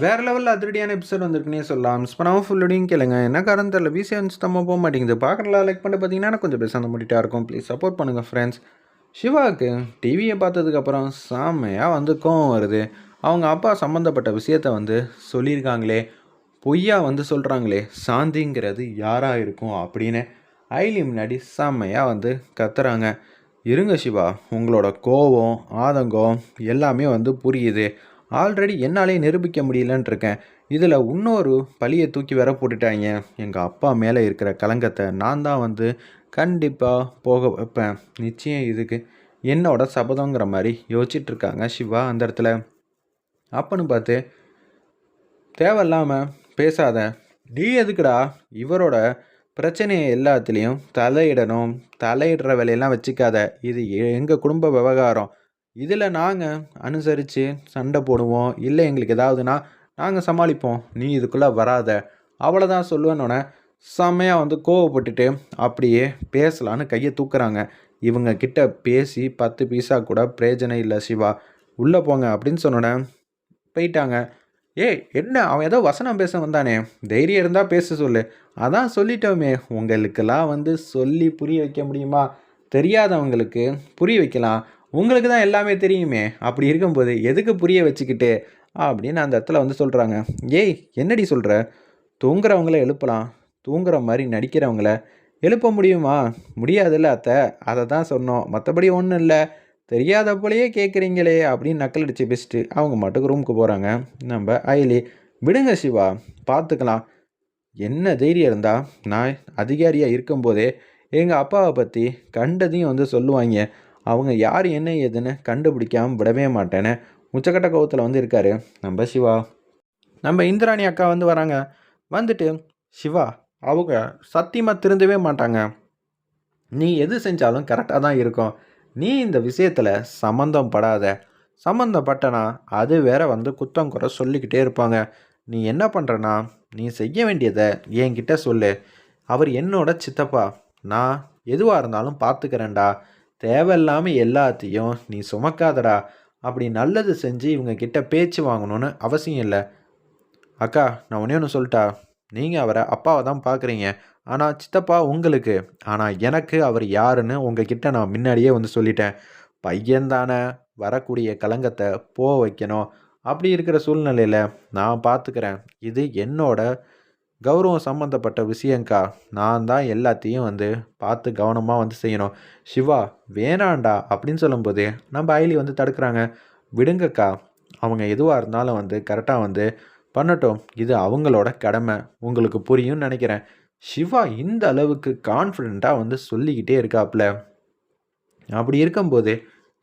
வேறு லெவலில் அதிரடியான எபிசோட் வந்திருக்குன்னே சொல்லலாம். மிஸ் பண்ணாமல் ஃபுல்லோடையும் கேளுங்க. என்ன காரணம் தெரியல, விசிஎன் சுத்தமாக போக மாட்டேங்குது. பார்க்குறலாம் லைக் பண்ணிட்டு பார்த்தீங்கன்னா கொஞ்சம் பேசாத முடிட்டா இருக்கும். ப்ளீஸ் சப்போர்ட் பண்ணுங்கள் ஃப்ரெண்ட்ஸ். சிவாவுக்கு டிவியை பார்த்ததுக்கப்புறம் செம்மையாக வந்து கோவம் வருது. அவங்க அப்பா சம்மந்தப்பட்ட விஷயத்த வந்து சொல்லியிருக்காங்களே, பொய்யா வந்து சொல்கிறாங்களே, சாந்திங்கிறது யாராக இருக்கும் அப்படின்னு ஐலி முன்னாடி செம்மையாக வந்து கத்துறாங்க. இருங்க சிவா, உங்களோட கோவம் ஆதங்கம் எல்லாமே வந்து புரியுது. ஆல்ரெடி என்னாலே நிரூபிக்க முடியலன்னு இருக்கேன். இதில் இன்னொரு பழியை தூக்கி வர போட்டுட்டாங்க. எங்கள் அப்பா மேலே இருக்கிற களங்கத்தை நான் தான் வந்து கண்டிப்பாக போக வைப்பேன். நிச்சயம் இதுக்கு என்னோட சபதங்கிற மாதிரி யோசிச்சுட்டு இருக்காங்க சிவா அந்த இடத்துல. அப்பன்னு பார்த்து, தேவையில்லாமல் பேசாத, நீ எதுக்குடா இவரோட பிரச்சனையை எல்லாத்துலேயும் தலையிடணும், தலையிடுற வேலையெல்லாம் வச்சுக்காத. இது எங்கள் குடும்ப விவகாரம். இதில் நாங்கள் அனுசரித்து சண்டை போடுவோம், இல்லை எங்களுக்கு ஏதாவதுன்னா நாங்கள் சமாளிப்போம், நீ இதுக்குள்ளே வராத, அவ்வளோதான் சொல்லுவேன்னொன்னே செம்மையாக வந்து கோவப்பட்டுட்டு அப்படியே பேசலான்னு கையை தூக்குறாங்க. இவங்க கிட்ட பேசி 10 பைசா கூட பிரயோஜனம் இல்லை சிவா, உள்ளே போங்க அப்படின்னு சொன்னோன்னே போயிட்டாங்க. ஏய் என்ன, அவன் ஏதோ வசனம் பேச வந்தானே, தைரியம் இருந்தால் பேச சொல்லு. அதான் சொல்லிட்டோமே, உங்களுக்கெல்லாம் வந்து சொல்லி புரிய வைக்க முடியுமா? தெரியாதவங்களுக்கு புரிய வைக்கலாம், உங்களுக்கு தான் எல்லாமே தெரியுமே. அப்படி இருக்கும்போது எதுக்கு புரிய வச்சுக்கிட்டு அப்படின்னு அந்த இடத்துல வந்து சொல்கிறாங்க. ஏய் என்னடி சொல்கிற? தூங்குறவங்கள எழுப்பலாம், தூங்குற மாதிரி நடிக்கிறவங்கள எழுப்ப முடியுமா? முடியாதுல்ல அத்தை, அதை தான் சொன்னோம், மற்றபடி ஒன்றும் இல்லை. தெரியாத போலயே கேட்குறீங்களே அப்படின்னு நக்கல் அடித்து பேசிட்டு அவங்க மட்டுக்கு ரூமுக்கு போகிறாங்க. நம்ம ஐலி, விடுங்க சிவா, பார்த்துக்கலாம். என்ன தைரியம் இருந்தால் நான் அதிகாரியாக இருக்கும்போதே எங்கள் அப்பாவை பற்றி கண்டதையும் வந்து சொல்லுவாங்க. அவங்க யார் என்ன ஏதுன்னு கண்டுபிடிக்காமல் விடவே மாட்டேன்னு உச்சக்கட்ட கோவத்தில் வந்து இருக்காரு நம்ம சிவா. நம்ம இந்திராணி அக்கா வந்து வராங்க. வந்துட்டு, சிவா, அவங்க சத்தியமாக திருந்தவே மாட்டாங்க. நீ எது செஞ்சாலும் கரெக்டாக தான் இருக்கும். நீ இந்த விஷயத்தில் சம்மந்தம் படாத. சம்மந்தப்பட்டனா அது வேற வந்து குத்தம் குறை சொல்லிக்கிட்டே இருப்பாங்க. நீ என்ன பண்ணுறனா, நீ செய்ய வேண்டியதை என்கிட்ட சொல்லு. அவர் என்னோட சித்தப்பா. நான் எதுவாக இருந்தாலும் பார்த்துக்கிறேன்டா. தேவையில்லாமல் எல்லாத்தையும் நீ சுமக்காதடா. அப்படி நல்லது செஞ்சு இவங்க கிட்ட பேச்சு வாங்கணும்னு அவசியம் இல்லை. அக்கா, நான் ஒன்றே ஒன்று சொல்லிட்டா, நீங்கள் அவரை அப்பாவை தான் பார்க்குறீங்க, ஆனால் சித்தப்பா உங்களுக்கு. ஆனால் எனக்கு அவர் யாருன்னு உங்ககிட்ட நான் முன்னாடியே வந்து சொல்லிட்டேன். பையன்தானே, வரக்கூடிய களங்கத்தை போக வைக்கணும். அப்படி இருக்கிற சூழ்நிலையில் நான் பார்த்துக்கிறேன். இது என்னோட கௌரவம் சம்மந்தப்பட்ட விஷயங்க்கா. நான் தான் எல்லாத்தையும் வந்து பார்த்து கவனமாக வந்து செய்யணும். சிவா, வேணாண்டா அப்படின்னு சொல்லும்போது நம்ம ஐலி வந்து தடுக்கிறாங்க. விடுங்கக்கா, அவங்க எதுவாக இருந்தாலும் வந்து கரெக்டாக வந்து பண்ணட்டும். இது அவங்களோட கடமை. உங்களுக்கு புரியும்னு நினைக்கிறேன். சிவா இந்த அளவுக்கு கான்ஃபிடெண்ட்டாக வந்து சொல்லிக்கிட்டே இருக்காப்புல. அப்படி இருக்கும்போது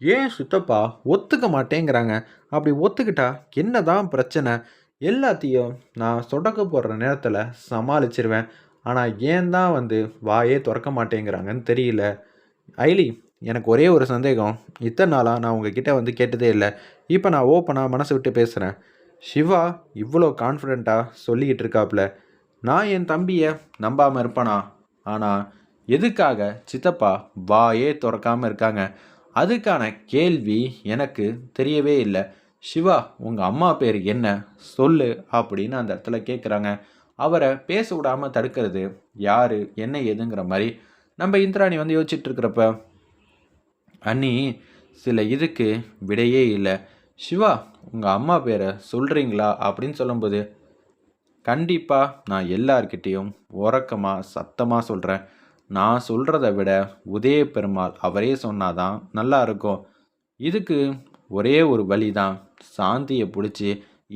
ஏன் சித்தப்பா ஒத்துக்க மாட்டேங்கிறாங்க? அப்படி ஒத்துக்கிட்டா என்ன தான் பிரச்சனை? எல்லாத்தையும் நான் சொடக்க போடுற நேரத்தில் சமாளிச்சிருவேன். ஆனால் ஏன் தான் வந்து வாயே திறக்க மாட்டேங்கிறாங்கன்னு தெரியல. ஐலி, எனக்கு ஒரே ஒரு சந்தேகம். இத்தனை நாளாக நான் உங்ககிட்ட வந்து கேட்டதே இல்லை. இப்போ நான் ஓப்பனாக மனசு விட்டு பேசுகிறேன். சிவா இவ்வளோ கான்ஃபிடெண்ட்டாக சொல்லிக்கிட்டு இருக்காப்புல, நான் என் தம்பியை நம்பாமல் இருப்பேனா? ஆனால் எதுக்காக சித்தப்பா வாயே திறக்காமல் இருக்காங்க? அதுக்கான கேள்வி எனக்கு தெரியவே இல்லை. சிவா, உங்கள் அம்மா பேர் என்ன சொல்லு அப்படின்னு அந்த இடத்துல கேட்குறாங்க. அவரை பேச விடாமல் தடுக்கிறது யார், என்ன ஏதுங்கிற மாதிரி நம்ம இந்திராணி வந்து யோசிச்சுட்டு இருக்கிறப்ப, அண்ணி, சில இதுக்கு விடையே இல்லை. சிவா, உங்கள் அம்மா பேரை சொல்கிறீங்களா அப்படின்னு சொல்லும்போது, கண்டிப்பாக நான் எல்லார்கிட்டேயும் உறக்கமாக சத்தமாக சொல்கிறேன். நான் சொல்கிறத விட உதய பெருமாள் அவரே சொன்னாதான் நல்லா இருக்கும். இதுக்கு ஒரே ஒரு வழி தான். சாந்தியை பிடிச்சி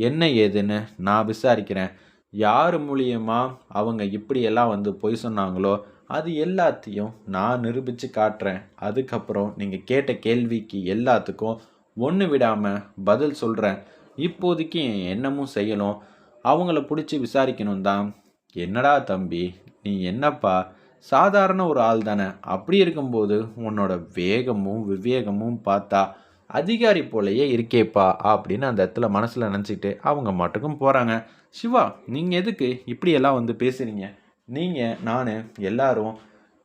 என்ன ஏதுன்னு நான் விசாரிக்கிறேன். யார் மூலியமாக அவங்க இப்படியெல்லாம் வந்து பொய் சொன்னாங்களோ அது எல்லாத்தையும் நான் நிரூபித்து காட்டுறேன். அதுக்கப்புறம் நீங்கள் கேட்ட கேள்விக்கு எல்லாத்துக்கும் ஒன்று விடாமல் பதில் சொல்கிறேன். இப்போதைக்கு என் எண்ணமும் செய்யணும். அவங்கள பிடிச்சி விசாரிக்கணும் தான். என்னடா தம்பி, நீ என்னப்பா சாதாரண ஒரு ஆள் தானே. அப்படி இருக்கும்போது உன்னோட வேகமும் விவேகமும் பார்த்தா அதிகாரி போலையே இருக்கேப்பா அப்படின்னு அந்த இடத்துல மனசில் நினச்சிக்கிட்டு அவங்க மட்டுக்கும் போகிறாங்க. சிவா, நீங்கள் எதுக்கு இப்படியெல்லாம் வந்து பேசுகிறீங்க? நீங்கள் நான் எல்லாரும்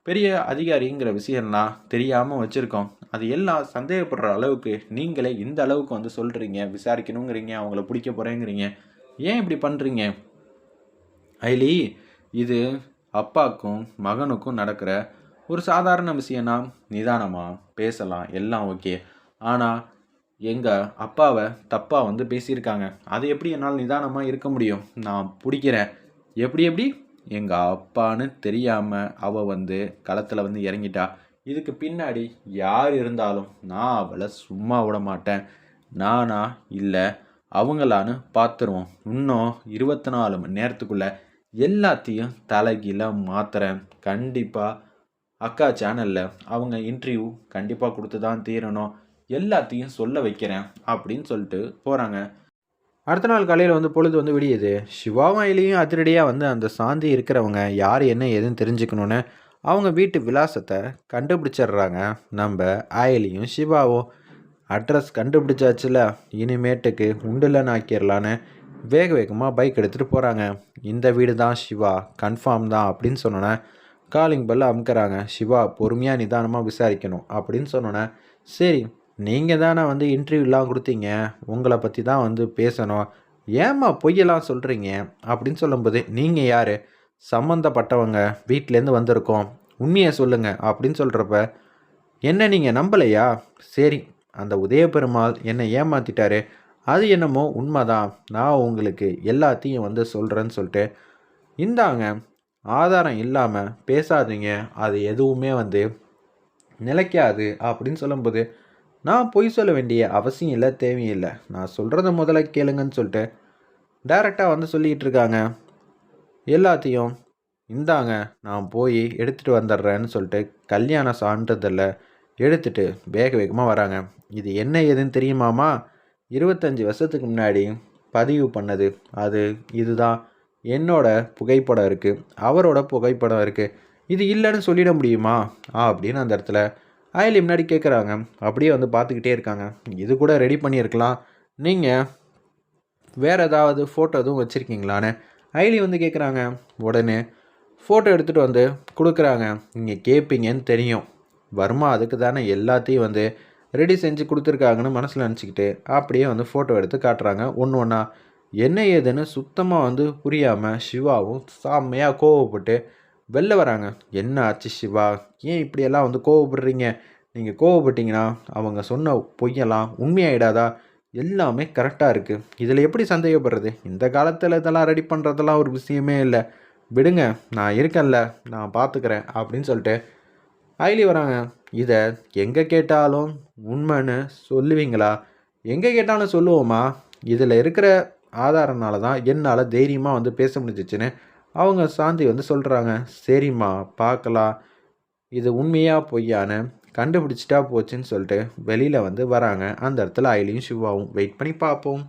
பெரிய அதிகாரிங்கிற விஷயம்லாம் தெரியாமல் வச்சுருக்கோம். அது எல்லாம் சந்தேகப்படுற அளவுக்கு நீங்களே இந்த அளவுக்கு வந்து சொல்கிறீங்க, விசாரிக்கணுங்கிறீங்க, அவங்கள பிடிக்க போகிறேங்கிறீங்க. ஏன் இப்படி பண்ணுறீங்க? ஐலி, இது அப்பாக்கும் மகனுக்கும் நடக்கிற ஒரு சாதாரண விஷயம்னா நிதானமாக பேசலாம், எல்லாம் ஓகே. ஆனால் எங்கள் அப்பாவை தப்பாக வந்து பேசியிருக்காங்க. அது எப்படி என்னால் நிதானமாக இருக்க முடியும்? நான் பிடிக்கிறேன். எப்படி எப்படி எங்கள் அப்பான்னு தெரியாமல் அவள் வந்து களத்தில் வந்து இறங்கிட்டா. இதுக்கு பின்னாடி யார் இருந்தாலும் நான் அவளை சும்மா விட மாட்டேன். நானா இல்லை அவங்களான்னு பார்த்துருவோம். இன்னும் 24 மணி நேரத்துக்குள்ளே எல்லாத்தையும் தலைகீழாக மாற்றுறேன். கண்டிப்பாக அக்கா சேனலில் அவங்க இன்டர்வியூ கண்டிப்பாக கொடுத்து தான் தீரணும். எல்லாத்தையும் சொல்ல வைக்கிறேன் அப்படின்னு சொல்லிட்டு போகிறாங்க. அடுத்த நாள் காலையில் வந்து பொழுது வந்து விடியுது. சிவாவும் ஐலியும் அதிரடியாக வந்து அந்த சாந்தி இருக்கிறவங்க யார் என்ன ஏதுன்னு தெரிஞ்சுக்கணுன்னு அவங்க வீட்டு விலாசத்தை கண்டுபிடிச்சிடுறாங்க. நம்ம ஐலியும் சிவாவும் அட்ரஸ் கண்டுபிடிச்சாச்சுல, இனிமேட்டுக்கு உண்டுலன்னு ஆக்கிடலான்னு வேக வேகமாக பைக் எடுத்துகிட்டு போகிறாங்க. இந்த வீடு தான் சிவா, கன்ஃபார்ம் தான் அப்படின்னு சொன்னோன்னே காலிங் பெல்ல அமுக்கிறாங்க. சிவா பொறுமையாக நிதானமாக விசாரிக்கணும் அப்படின்னு சொன்னோன்னே, சரி நீங்கள் தானே வந்து இன்டர்வியூலாம் கொடுத்தீங்க, உங்களை பற்றி தான் வந்து பேசணும், ஏம்மா பொய்யெல்லாம் சொல்கிறீங்க அப்படின்னு சொல்லும்போது, நீங்கள் யார்? சம்மந்தப்பட்டவங்க வீட்டிலேருந்து வந்திருக்கோம், உண்மையை சொல்லுங்கள் அப்படின்னு சொல்கிறப்ப, என்ன நீங்கள் நம்பலையா? சரி, அந்த உதயபெருமாள் என்னை ஏமாற்றிட்டாரு, அது என்னமோ உண்மைதான், நான் உங்களுக்கு எல்லாத்தையும் வந்து சொல்கிறேன்னு சொல்லிட்டு, இந்தாங்க ஆதாரம் இல்லாமல் பேசாதீங்க, அது எதுவுமே வந்து நிலைக்காது அப்படின்னு சொல்லும்போது, நான் பொய் சொல்ல வேண்டிய அவசியம் இல்லை, தேவையில்லை, நான் சொல்கிறத முதல்ல கேளுங்கன்னு சொல்லிட்டு டைரெக்டாக வந்து சொல்லிகிட்டு இருக்காங்க. எல்லாத்தையும் இந்தாங்க நான் போய் எடுத்துகிட்டு வந்துடுறேன்னு சொல்லிட்டு கல்யாண சான்றிதழை எடுத்துகிட்டு வேக வேகமாக வராங்க. இது என்ன ஏதுன்னு தெரியுமாமா? 25 வருஷத்துக்கு முன்னாடி பதிவு பண்ணது, அது இதுதான். என்னோட புகைப்படம் இருக்குது, அவரோட புகைப்படம் இருக்குது, இது இல்லைன்னு சொல்லிட முடியுமா அப்படின்னு அந்த இடத்துல ஐலி முன்னாடி கேட்குறாங்க. அப்படியே வந்து பார்த்துக்கிட்டே இருக்காங்க. இது கூட ரெடி பண்ணியிருக்கலாம், நீங்கள் வேறு ஏதாவது ஃபோட்டோ எதுவும் வச்சுருக்கீங்களான்னு ஐலி வந்து கேட்குறாங்க. உடனே ஃபோட்டோ எடுத்துகிட்டு வந்து கொடுக்குறாங்க. நீங்கள் கேட்பீங்கன்னு தெரியும், வர்மா அதுக்கு தானே எல்லாத்தையும் வந்து ரெடி செஞ்சு கொடுத்துருக்காங்கன்னு மனசில் நினச்சிக்கிட்டு அப்படியே வந்து ஃபோட்டோ எடுத்து காட்டுறாங்க ஒன்று ஒன்றா. என்ன ஏதுன்னு சுத்தமாக வந்து புரியாமல் சிவாவும் செம்மையாக கோவப்பட்டு வெளில வராங்க. என்ன ஆச்சு சிவா, ஏன் இப்படியெல்லாம் வந்து கோவப்படுறீங்க? நீங்கள் கோவப்பட்டீங்கன்னா அவங்க சொன்ன பொய்யெல்லாம் உண்மையாயிடாதா? எல்லாமே கரெக்டாக இருக்குது, இதில் எப்படி சந்தேகப்படுறது? இந்த காலத்தில் இதெல்லாம் ரெடி பண்ணுறதெல்லாம் ஒரு விஷயமே இல்லை, விடுங்க, நான் இருக்கேன்ல, நான் பார்த்துக்கிறேன் அப்படின்னு சொல்லிட்டு ஐலி வராங்க. இதை எங்கே கேட்டாலும் உண்மைன்னு சொல்லுவீங்களா? எங்கே கேட்டாலும் சொல்லுவோமா? இதில் இருக்கிற ஆதாரனால தான் என்னால் தைரியமாக வந்து பேச முடிஞ்சிச்சுன்னு அவங்க சாந்தி வந்து சொல்கிறாங்க. சரிம்மா பார்க்கலாம், இது உண்மையாக பொய்யான்னு கண்டுபிடிச்சிட்டா போச்சுன்னு சொல்லிட்டு வெளியில் வந்து வராங்க. அந்த இடத்துல ஐலியும் சிவாவும் வெயிட் பண்ணி பார்ப்போம்.